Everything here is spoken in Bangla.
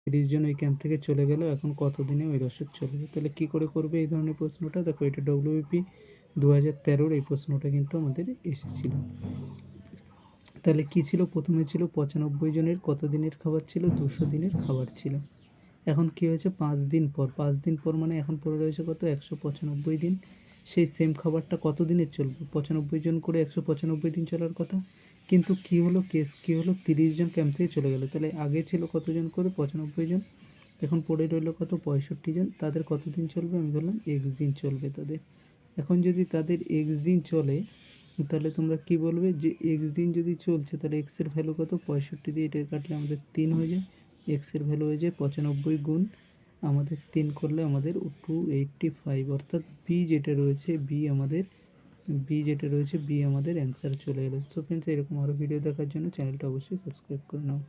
30 জন ওই ক্যাম্প থেকে চলে গেল, এখন কত দিনে ওই রসদ চলবে? তাহলে কী করে করবে এই ধরনের প্রশ্নটা? দেখো, এটা ডব্লিউবিপি 2013-র এই প্রশ্নটা কিন্তু আমাদের এসেছিল। তাহলে কী ছিল? প্রথমে ছিল 95 জনের কত দিনের খাবার ছিল? 200 দিনের খাবার ছিল। এখন কী হয়েছে? 5 দিন পর, 5 দিন পর মানে এখন পড়ে রয়েছে কত? 195 দিন। সেই সেম খাবারটা কত দিনের চলবে? 95 জন করে 195 দিন চলার কথা, কিন্তু কী হলো? কেস কী হলো? 30 জন ক্যাম্প থেকে চলে গেলো। তাহলে আগে ছিল কতজন করে? 95 জন। এখন পড়ে রইলো কত? 65 জন। তাদের কত দিন চলবে? আমি বললাম এক্স দিন চলবে তাদের। এখন যদি তাদের এক্স দিন চলে, তাহলে তোমরা কি বলবে? যে এক্স দিন যদি চলছে, তাহলে এক্সের ভ্যালু কত? 65 দিয়ে এটাকে কাটলে আমাদের 3 হয়ে যায়। এক্সের ভ্যালু হয়ে যায় 95 গুণ আমাদের 3 করলে আমাদের 285, অর্থাৎ বি যেটা রয়েছে বি আমাদের অ্যান্সার চলে এলো। সো ফ্রেন্ডস, এরকম আরও ভিডিও দেখার জন্য চ্যানেলটা অবশ্যই সাবস্ক্রাইব করে নাও।